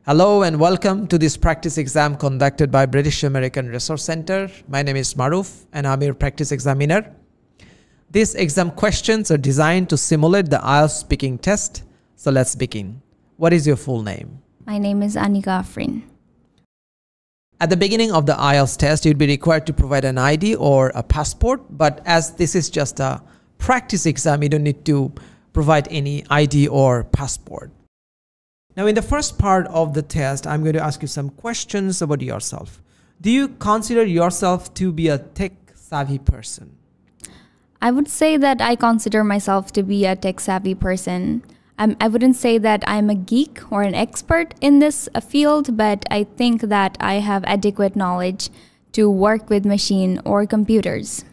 Hello and welcome to this practice exam conducted by British American Resource Center. My name is Maruf and I'm your practice examiner. These exam questions are designed to simulate the IELTS speaking test. So let's begin. What is your full name? My name is Anika Afrin. At the beginning of the IELTS test, you'd be required to provide an ID or a passport. But as this is just a practice exam, you don't need to provide any ID or passport. Now, in the first part of the test, I'm going to ask you some questions about yourself. Do you consider yourself to be a tech-savvy person? I would say that I consider myself to be a tech-savvy person. I wouldn't say that I'm a geek or an expert in this field, but I think that I have adequate knowledge to work with machine or computers.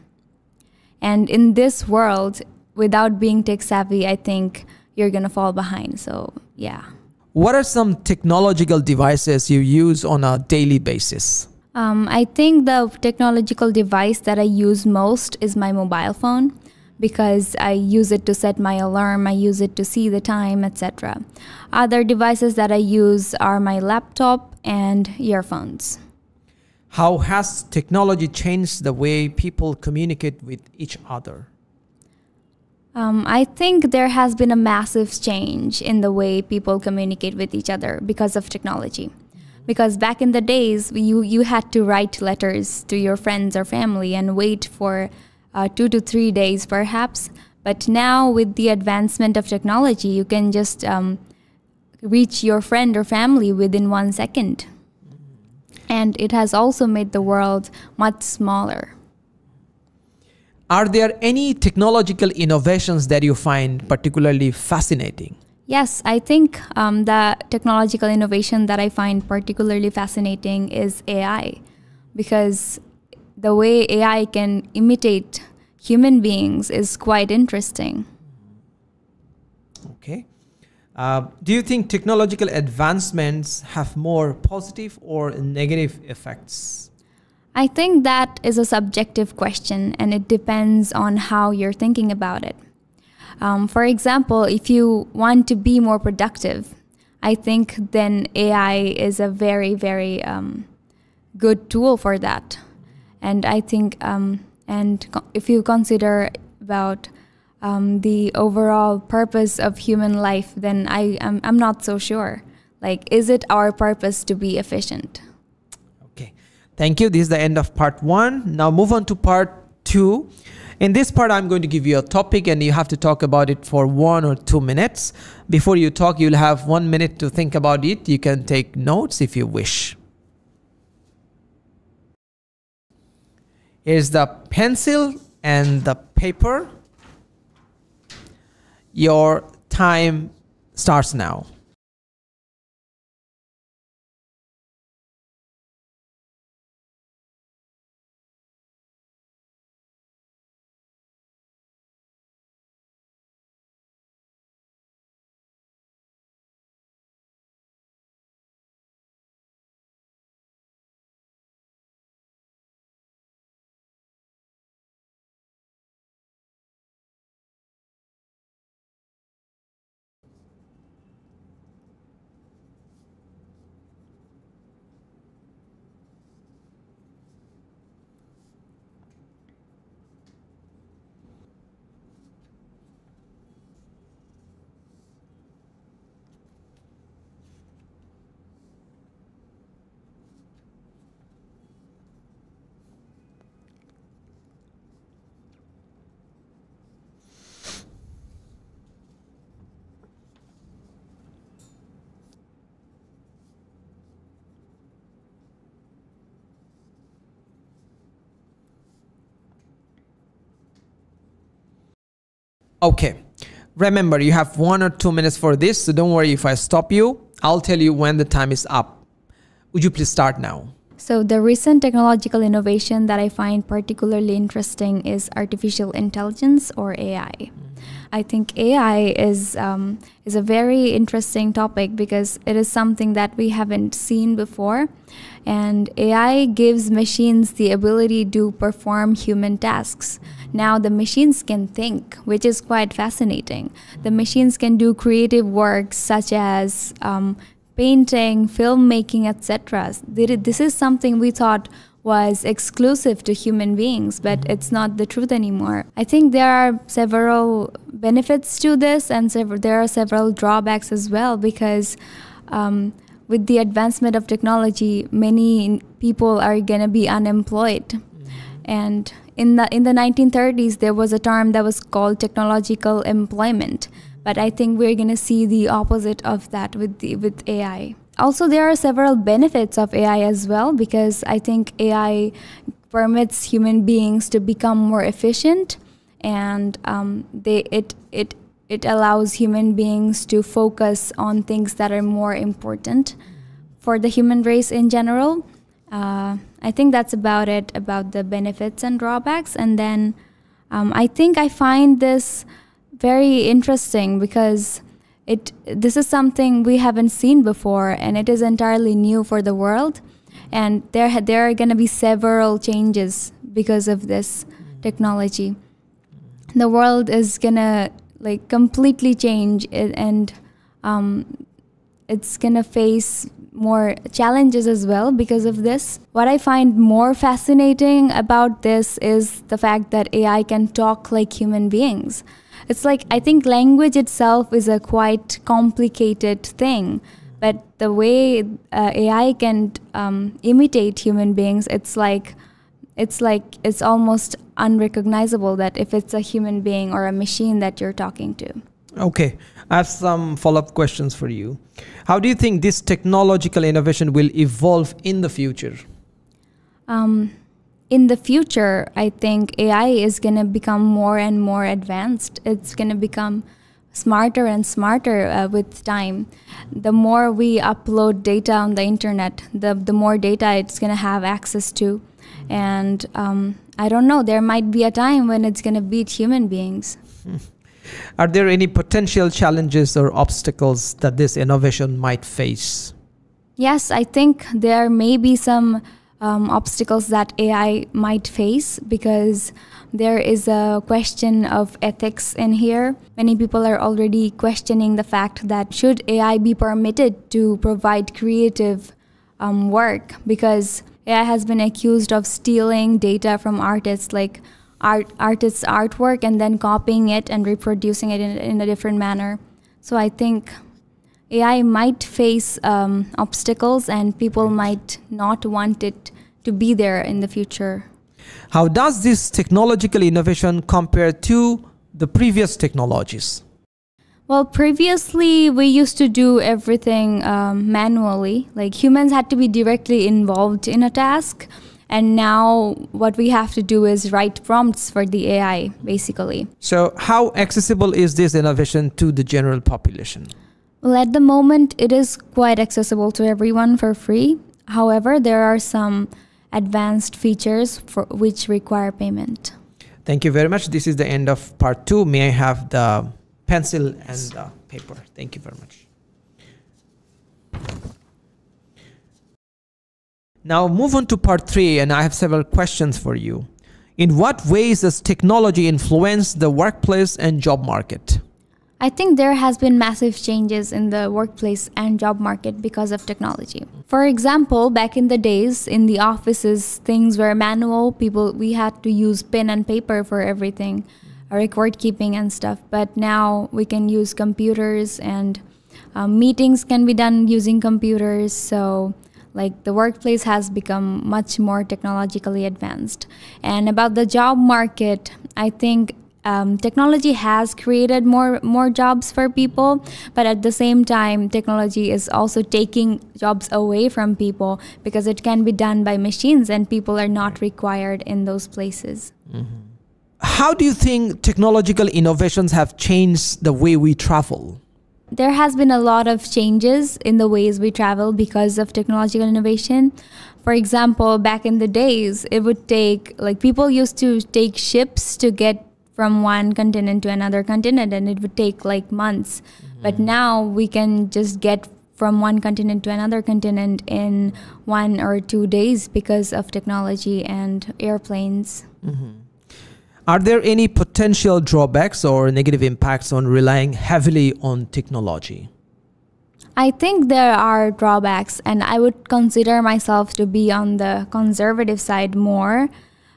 And in this world, without being tech-savvy, I think you're going to fall behind. So, yeah. What are some technological devices you use on a daily basis? I think the technological device that I use most is my mobile phone because I use it to set my alarm, I use it to see the time, etc. Other devices that I use are my laptop and earphones. How has technology changed the way people communicate with each other? I think there has been a massive change in the way people communicate with each other because of technology. Because back in the days, you had to write letters to your friends or family and wait for 2 to 3 days perhaps. But now with the advancement of technology, you can just reach your friend or family within 1 second. And it has also made the world much smaller. Are there any technological innovations that you find particularly fascinating? Yes, I think the technological innovation that I find particularly fascinating is AI, because the way AI can imitate human beings is quite interesting. Okay. Do you think technological advancements have more positive or negative effects? I think that is a subjective question, and it depends on how you're thinking about it. For example, if you want to be more productive, I think then AI is a very, very good tool for that. And I think, if you consider about the overall purpose of human life, then I'm not so sure. Like, is it our purpose to be efficient? Okay, thank you. This is the end of part 1. Now move on to part 2. In this part, I'm going to give you a topic and you have to talk about it for 1 or 2 minutes. Before you talk, you'll have 1 minute to think about it. You can take notes if you wish. Here's the pencil and the paper. Your time starts now. Okay, remember you have 1 or 2 minutes for this, so don't worry if I stop you. I'll tell you when the time is up. Would you please start now? So the recent technological innovation that I find particularly interesting is artificial intelligence, or AI. I think AI is a very interesting topic because it is something that we haven't seen before. And AI gives machines the ability to perform human tasks. Now the machines can think, which is quite fascinating. The machines can do creative work such as painting, filmmaking, etc. This is something we thought was exclusive to human beings, but it's not the truth anymore. I think there are several benefits to this, and there are several drawbacks as well, because with the advancement of technology, many people are gonna be unemployed. And in the 1930s, there was a term that was called technological employment. But I think we're gonna see the opposite of that with AI. Also, there are several benefits of AI as well, because I think AI permits human beings to become more efficient, and it allows human beings to focus on things that are more important for the human race in general. I think that's about it, about the benefits and drawbacks. And then I think I find this very interesting because this is something we haven't seen before, and it is entirely new for the world. And there are going to be several changes because of this technology. The world is going to completely change, and it's going to face more challenges as well because of this. What I find more fascinating about this is the fact that AI can talk like human beings. It's I think language itself is a quite complicated thing, but the way AI can imitate human beings, it's almost unrecognizable that if it's a human being or a machine that you're talking to. Okay, I have some follow-up questions for you. How do you think this technological innovation will evolve in the future? In the future, I think AI is going to become more and more advanced. It's going to become smarter and smarter with time. The more we upload data on the internet, the more data it's going to have access to. And I don't know, there might be a time when it's going to beat human beings. Are there any potential challenges or obstacles that this innovation might face? Yes, I think there may be some obstacles that AI might face, because there is a question of ethics in here. Many people are already questioning the fact that should AI be permitted to provide creative work, because AI has been accused of stealing data from artists, like artists' artwork, and then copying it and reproducing it in a different manner. So I think AI might face obstacles, and people might not want it to be there in the future. How does this technological innovation compare to the previous technologies? Well, previously we used to do everything manually. Like humans had to be directly involved in a task. And now what we have to do is write prompts for the AI, basically. So how accessible is this innovation to the general population? Well, at the moment, it is quite accessible to everyone for free. However, there are some advanced features for which require payment. Thank you very much. This is the end of part 2. May I have the pencil and the paper? Thank you very much. Now move on to part 3, and I have several questions for you. In what ways does technology influence the workplace and job market? I think there has been massive changes in the workplace and job market because of technology. For example, back in the days, in the offices, things were manual. We had to use pen and paper for everything, record keeping and stuff. But now we can use computers, and meetings can be done using computers. So the workplace has become much more technologically advanced. And about the job market, I think technology has created more jobs for people, but at the same time, technology is also taking jobs away from people, because it can be done by machines and people are not required in those places. Mm-hmm. How do you think technological innovations have changed the way we travel? There has been a lot of changes in the ways we travel because of technological innovation. For example, back in the days, it would take, people used to take ships to get from one continent to another continent, and it would take months. Mm-hmm. But now we can just get from one continent to another continent in 1 or 2 days because of technology and airplanes. Mm-hmm. Are there any potential drawbacks or negative impacts on relying heavily on technology? I think there are drawbacks, and I would consider myself to be on the conservative side more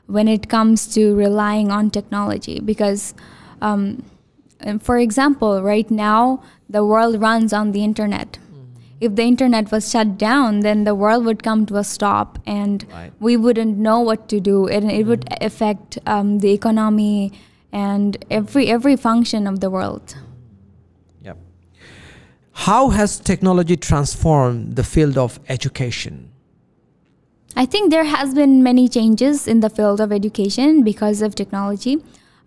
when it comes to relying on technology. Because, for example, right now, the world runs on the internet. If the internet was shut down, then the world would come to a stop, and we wouldn't know what to do. And it would affect the economy and every function of the world. Yep. How has technology transformed the field of education? I think there has been many changes in the field of education because of technology.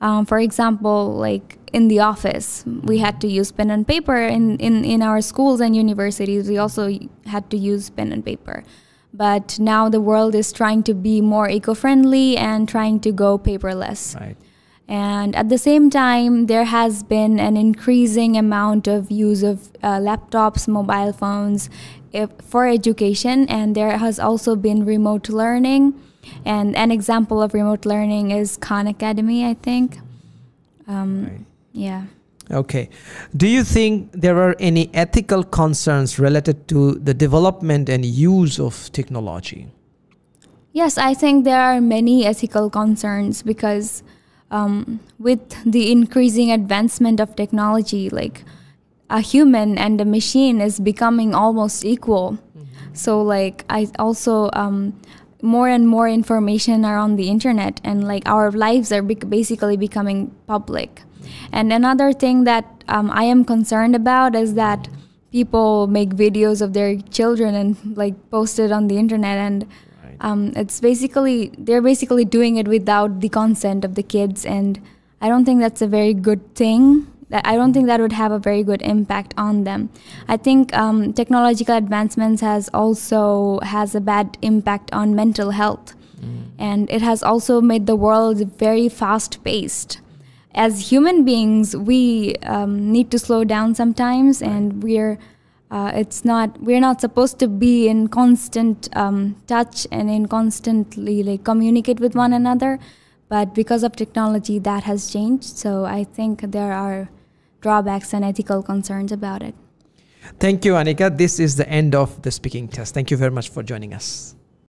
For example, like in the office, we had to use pen and paper. In our schools and universities, we also had to use pen and paper. But now the world is trying to be more eco-friendly and trying to go paperless. Right. And at the same time, there has been an increasing amount of use of laptops, mobile phones for education, and there has also been remote learning. And an example of remote learning is Khan Academy, I think. Right. Yeah. Okay. Do you think there are any ethical concerns related to the development and use of technology? Yes, I think there are many ethical concerns because with the increasing advancement of technology, like a human and a machine is becoming almost equal. So like I also more and more information are on the internet, and like our lives are basically becoming public. And another thing that I am concerned about is that people make videos of their children and like post it on the internet, and they're basically doing it without the consent of the kids, and I don't think that's a very good thing. I don't think that would have a very good impact on them. I think technological advancements has a bad impact on mental health, and it has also made the world very fast-paced. As human beings, we need to slow down sometimes, and we're not supposed to be in constant touch and in constantly like communicate with one another. But because of technology, that has changed. So I think there are drawbacks and ethical concerns about it. Thank you, Anika. This is the end of the speaking test. Thank you very much for joining us.